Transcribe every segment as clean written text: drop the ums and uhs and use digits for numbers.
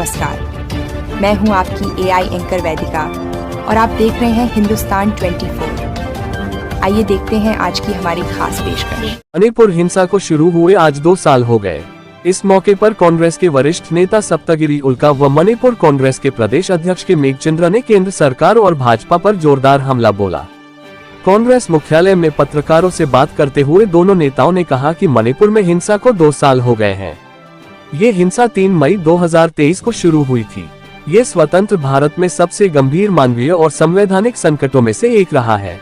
नमस्कार, मैं हूं आपकी एआई एंकर वैदिका और आप देख रहे हैं हिंदुस्तान 24। आइए देखते हैं आज की हमारी खास पेशकश। मणिपुर हिंसा को शुरू हुए आज 2 साल हो गए। इस मौके पर कांग्रेस के वरिष्ठ नेता सप्तगिरी उल्का व मणिपुर कांग्रेस के प्रदेश अध्यक्ष के मेघचंद्र ने केंद्र सरकार और भाजपा पर जोरदार हमला बोला। कांग्रेस मुख्यालय में पत्रकारों से बात करते हुए दोनों नेताओं ने कहा कि मणिपुर में हिंसा को 2 साल हो गए हैं। ये हिंसा 3 मई 2023 को शुरू हुई थी। ये स्वतंत्र भारत में सबसे गंभीर मानवीय और संवैधानिक संकटों में से एक रहा है।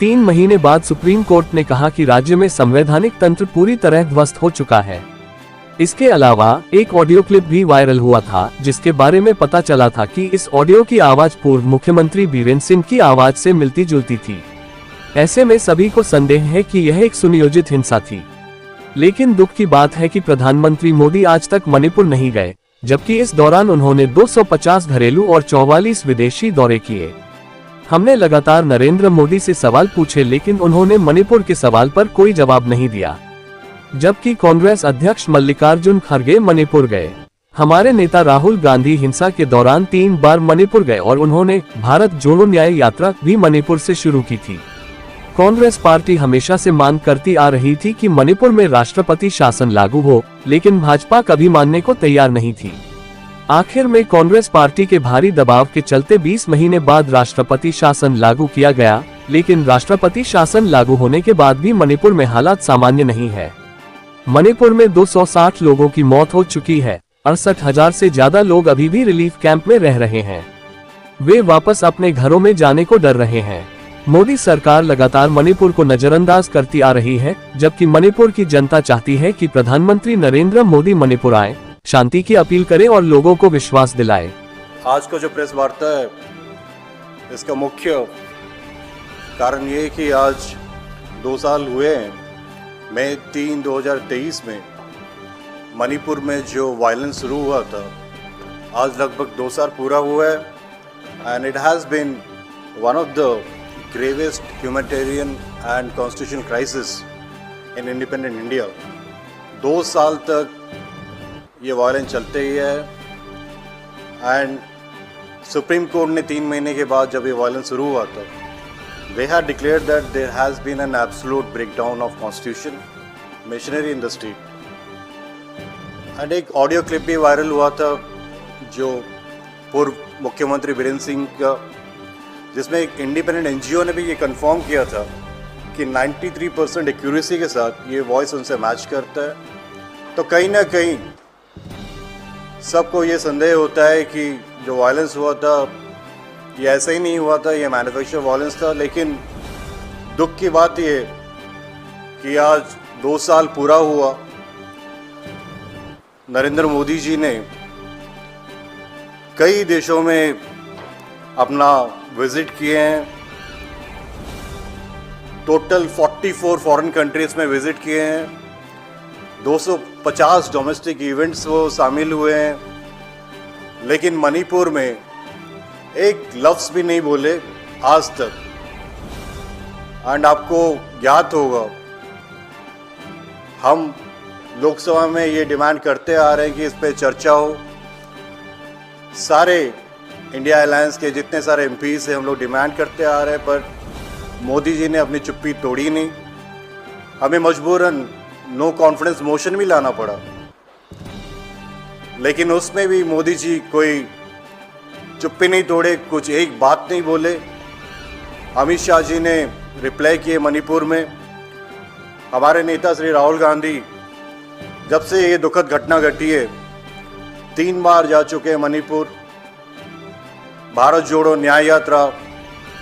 3 महीने बाद सुप्रीम कोर्ट ने कहा कि राज्य में संवैधानिक तंत्र पूरी तरह ध्वस्त हो चुका है। इसके अलावा एक ऑडियो क्लिप भी वायरल हुआ था, जिसके बारे में पता चला था कि इस ऑडियो की आवाज पूर्व मुख्यमंत्री बीरेंद्र सिंह की आवाज से मिलती जुलती थी। ऐसे में सभी को संदेह है कि यह एक सुनियोजित हिंसा थी। लेकिन दुख की बात है कि प्रधानमंत्री मोदी आज तक मणिपुर नहीं गए, जबकि इस दौरान उन्होंने 250 घरेलू और 44 विदेशी दौरे किए। हमने लगातार नरेंद्र मोदी से सवाल पूछे, लेकिन उन्होंने मणिपुर के सवाल पर कोई जवाब नहीं दिया। जबकि कांग्रेस अध्यक्ष मल्लिकार्जुन खड़गे मणिपुर गए। हमारे नेता राहुल गांधी हिंसा के दौरान 3 बार मणिपुर गए और उन्होंने भारत जोड़ो न्याय यात्रा भी मणिपुर से शुरू की थी। कांग्रेस पार्टी हमेशा से मांग करती आ रही थी कि मणिपुर में राष्ट्रपति शासन लागू हो, लेकिन भाजपा कभी मानने को तैयार नहीं थी। आखिर में कांग्रेस पार्टी के भारी दबाव के चलते 20 महीने बाद राष्ट्रपति शासन लागू किया गया, लेकिन राष्ट्रपति शासन लागू होने के बाद भी मणिपुर में हालात सामान्य नहीं है। मणिपुर में 260 लोगों की मौत हो चुकी है। 68,000 से ज्यादा लोग अभी भी रिलीफ कैंप में रह रहे हैं। वे वापस अपने घरों में जाने को डर रहे हैं। मोदी सरकार लगातार मणिपुर को नजरअंदाज करती आ रही है, जबकि मणिपुर की जनता चाहती है कि प्रधानमंत्री नरेंद्र मोदी मणिपुर आए, शांति की अपील करें और लोगों को विश्वास दिलाए। आज का जो प्रेस वार्ता है, इसका मुख्य कारण ये है कि आज 2 साल हुए हैं। मई 3, 2023 में मणिपुर में जो वायलेंस शुरू हुआ था, आज लगभग 2 साल पूरा हुआ है। And it has been one of the gravest humanitarian and constitutional crisis in independent India। 2 साल तक ये वायलेंस चलते ही है। एंड सुप्रीम कोर्ट ने 3 महीने के बाद जब ये वायलेंस शुरू हुआ था, they had declared that there has been an absolute breakdown of constitution, machinery in the state। And एक ऑडियो क्लिप भी वायरल हुआ था जो पूर्व मुख्यमंत्री बीरेंद्र सिंह का, जिसमें एक इंडिपेंडेंट एनजीओ ने भी ये कंफर्म किया था कि 93% एक्यूरेसी के साथ ये वॉइस उनसे मैच करता है। तो कहीं ना कहीं सबको ये संदेह होता है कि जो वायलेंस हुआ था ये ऐसा ही नहीं हुआ था, ये मैन्युफैक्चर वायलेंस था। लेकिन दुख की बात ये कि आज 2 साल पूरा हुआ। नरेंद्र मोदी जी ने कई देशों में अपना विजिट किए हैं। टोटल 44 फॉरेन कंट्रीज में विजिट किए हैं। 250 डोमेस्टिक इवेंट्स वो शामिल हुए हैं। लेकिन मणिपुर में एक लफ्ज़ भी नहीं बोले आज तक। एंड आपको ज्ञात होगा, हम लोकसभा में ये डिमांड करते आ रहे हैं कि इस पे चर्चा हो। सारे इंडिया अलायंस के जितने सारे एमपीज़ हैं, हम लोग डिमांड करते आ रहे हैं, पर मोदी जी ने अपनी चुप्पी तोड़ी नहीं। हमें मजबूरन नो कॉन्फिडेंस मोशन भी लाना पड़ा, लेकिन उसमें भी मोदी जी कोई चुप्पी नहीं तोड़े, कुछ एक बात नहीं बोले। अमित शाह जी ने रिप्लाई किए मणिपुर में। हमारे नेता श्री राहुल गांधी जब से ये दुखद घटना घटी है 3 बार जा चुके हैं मणिपुर। भारत जोड़ो न्याय यात्रा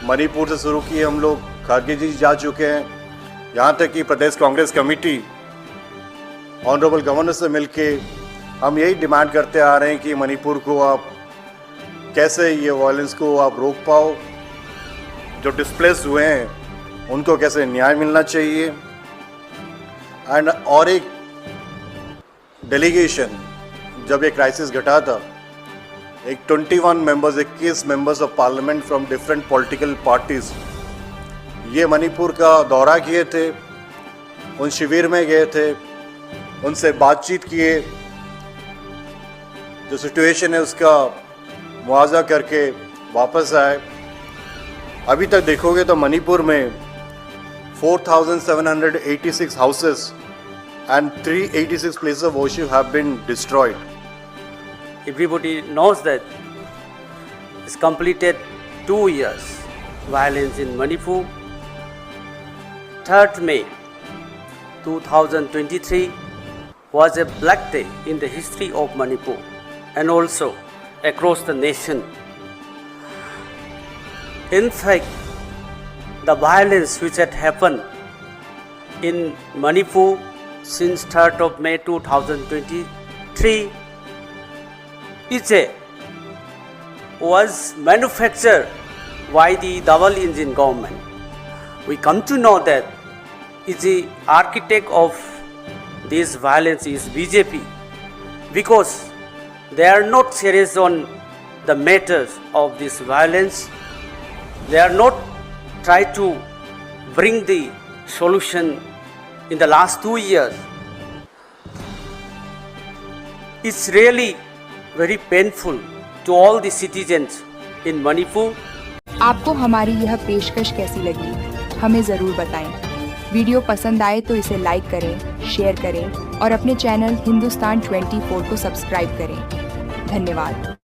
मणिपुर से शुरू की हम लोग, खड़गे जी जा चुके हैं। यहाँ तक कि प्रदेश कांग्रेस कमेटी ऑनरेबल गवर्नर से मिलके हम यही डिमांड करते आ रहे हैं कि मणिपुर को आप कैसे ये वायलेंस को आप रोक पाओ। जो डिस्प्लेस हुए हैं उनको कैसे न्याय मिलना चाहिए। एंड और एक डेलीगेशन जब ये क्राइसिस घटा था, एक 21 members of parliament from different political parties ये मणिपुर का दौरा किए थे, उन शिविर में गए थे, उनसे बातचीत किए। जो सिचुएशन है उसका मुआवजा करके वापस आए। अभी तक देखोगे तो मणिपुर में 4,786 houses and 386 places of worship have been destroyed. Everybody knows that it's completed 2 years violence in Manipur. 3rd May 2023 was a black day in the history of Manipur and also across the nation. In fact, the violence which had happened in Manipur since 3rd of May 2023 was manufactured by the double engine government. We come to know that the architect of this violence is BJP because they are not serious on the matters of this violence. They are not try to bring the solution in the last 2 years. It's really very painful to all the citizens in Manipur. आपको हमारी यह पेशकश कैसी लगी हमें ज़रूर बताएं। Video पसंद आए तो इसे लाइक करें, शेयर करें और अपने चैनल हिंदुस्तान 24 को सब्सक्राइब करें। धन्यवाद।